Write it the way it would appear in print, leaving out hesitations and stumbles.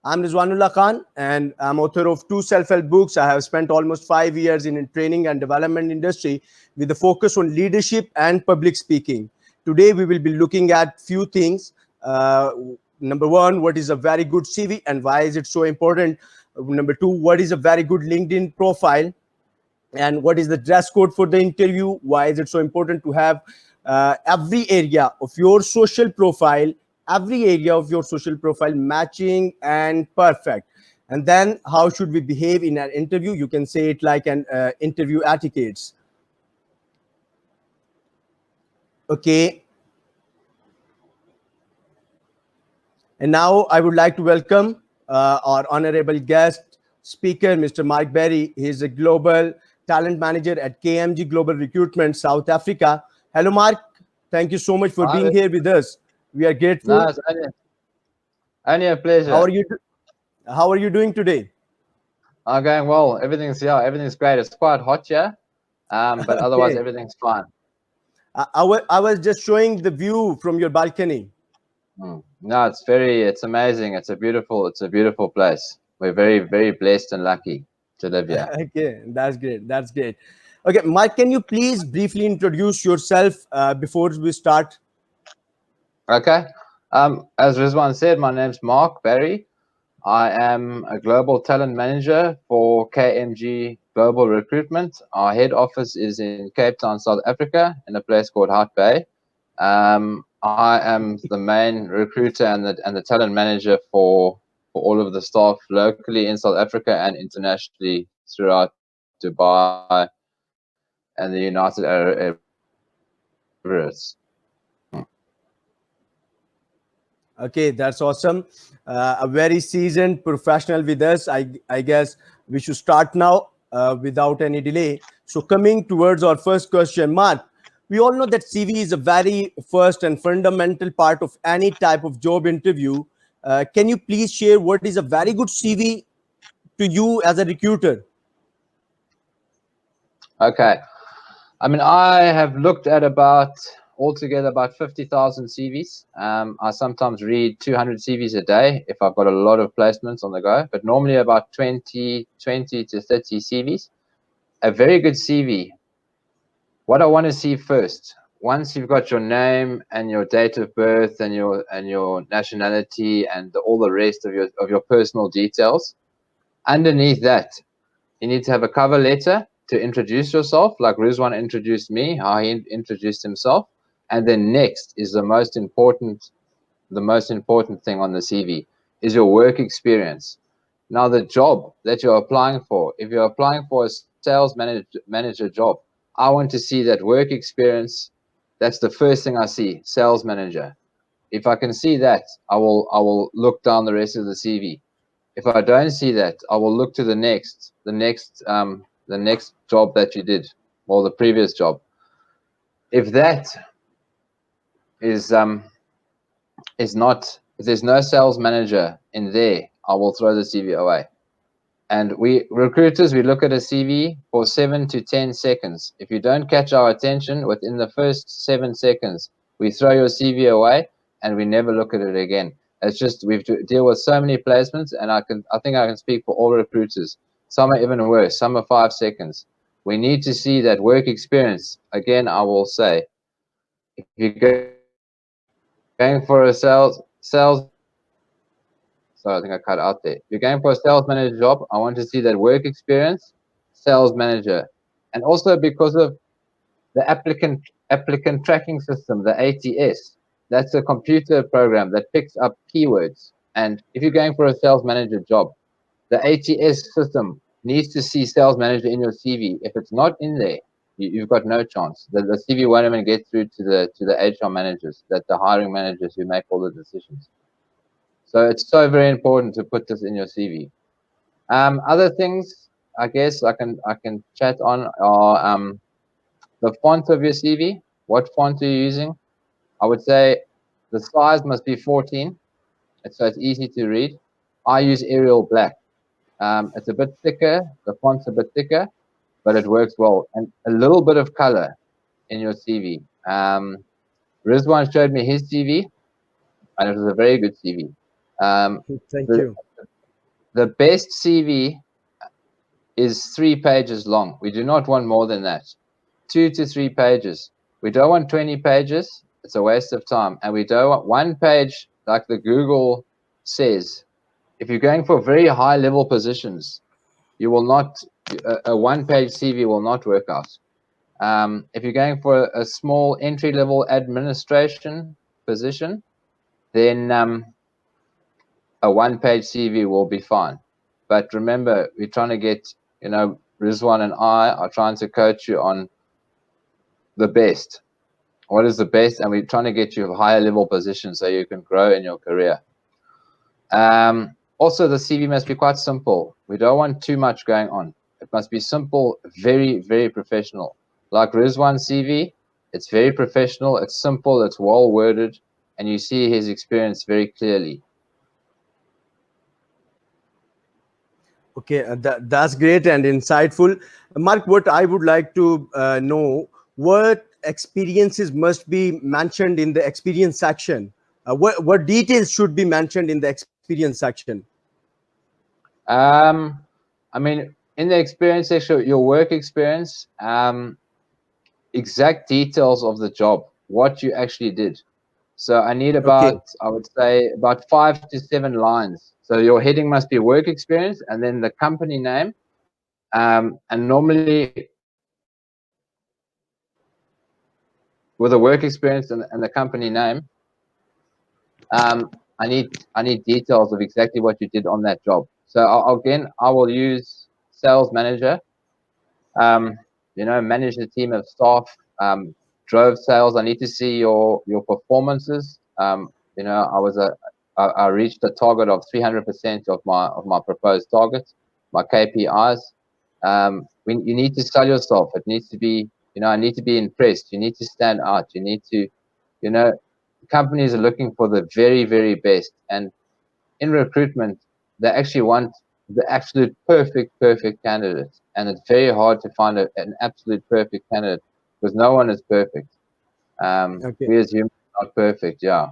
I'm Rizwan Ullah Khan, and I'm author of two self-help books. I have spent almost 5 years in training and development industry with a focus on leadership and public speaking. Today, we will be looking at few things. Uh, Number one, what is a very good CV and why is it so important? Number two, what is a very good LinkedIn profile? And what is the dress code for the interview? Why is it so important to have every area of your social profile, matching and perfect? And then how should we behave in an interview? You can say it like an interview etiquettes. Okay. And now I would like to welcome our honorable guest speaker, Mr. Marc Barry. He is a global talent manager at KMG Global Recruitment, South Africa. Hello, Mark. Thank you so much for being here with us. We are grateful. No, it's only a pleasure. How are you doing today? I'm going well. Everything's great. It's quite hot here, but otherwise Okay. everything's fine. I was just showing the view from your balcony. No, it's amazing. It's a beautiful place. We're very blessed and lucky to live here. Okay, that's great. That's great. Okay, Mark, can you please briefly introduce yourself before we start? Okay. As Rizwan said, my name's Marc Barry. I am a global talent manager for KMG Global Recruitment. Our head office is in Cape Town, South Africa, in a place called Hart Bay. I am the main recruiter and the talent manager for all of the staff locally in South Africa and internationally throughout Dubai and the United Arab Emirates. Okay, that's awesome. A very seasoned professional with us. I guess we should start now without any delay. So, coming towards our first question, Mark, we all know that CV is a very first and fundamental part of any type of job interview. Can you please share what is a very good CV to you as a recruiter? Okay. I mean, I have looked at altogether about 50,000 CVs. I sometimes read 200 CVs a day if I've got a lot of placements on the go, but normally about 20 to 30 CVs. A very good CV, what I want to see first, once you've got your name and your date of birth and your nationality and all the rest of your personal details, underneath that, you need to have a cover letter to introduce yourself, like Rizwan introduced me, how he introduced himself. And then next is the most important thing on the CV is your work experience. Now, the job that you're applying for, if you're applying for a sales manager job, I want to see that work experience. That's the first thing I see, sales manager. If I can see that, I will look down the rest of the CV. If I don't see that, I will look to the next job that you did, or the previous job. If that is not, if there's no sales manager in there, I will throw the CV away. And we recruiters, we look at a CV for 7 to 10 seconds. If you don't catch our attention within the first 7 seconds, we throw your CV away and we never look at it again. It's just we've to deal with so many placements, and I think I can speak for all recruiters. Some are even worse. Some are 5 seconds. We need to see that work experience. Again, I will say, if you're going for a sorry, I think I cut out there. If you're going for a sales manager job, I want to see that work experience, sales manager, and also because of the applicant tracking system, the ATS. That's a computer program that picks up keywords. And if you're going for a sales manager job, the ATS system needs to see sales manager in your CV. If it's not in there, you've got no chance. The CV won't even get through to the HR managers, that the hiring managers who make all the decisions. So it's so very important to put this in your CV. Other things, I guess I can chat on are the font of your CV. What font are you using? I would say the size must be 14, so it's easy to read. I use Arial Black. It's a bit thicker. The font's a bit thicker, but it works well. And a little bit of color in your CV. Rizwan showed me his CV, and it was a very good CV. Thank you. the best CV is 3 pages long. We do not want more than that. 2 to 3 pages. We don't want 20 pages. It's a waste of time. And we don't want 1 page, like the Google says. If you're going for very high level positions, you will not, a 1 page CV will not work out. If you're going for a small entry level administration position, then a 1 page CV will be fine. But remember, we're trying to get, Rizwan and I are trying to coach you on the best. What is the best? And we're trying to get you a higher level position so you can grow in your career. Also, the CV must be quite simple. We don't want too much going on. It must be simple, very, very professional. Like Rizwan's CV, it's very professional, it's simple, it's well worded, and you see his experience very clearly. Okay, that's great and insightful. Mark, what I would like to know, what experiences must be mentioned in the experience section? What details should be mentioned in the experience section? I mean, in the experience section, your work experience, exact details of the job, what you actually did. So I need Okay, about, I would say, about 5 to 7 lines. So your heading must be work experience and then the company name. And normally with the work experience and the company name, I need details of exactly what you did on that job. So again, I will use sales manager. Manage the team of staff. Drove sales. I need to see your performances. I reached a target of 300% of my proposed targets, my KPIs. You need to sell yourself. It needs to be, I need to be impressed. You need to stand out. You need to, you know, companies are looking for the very, very best. And in recruitment, they actually want the absolute perfect candidate. And it's very hard to find an absolute perfect candidate because no one is perfect. okay. We as humans are not perfect, yeah.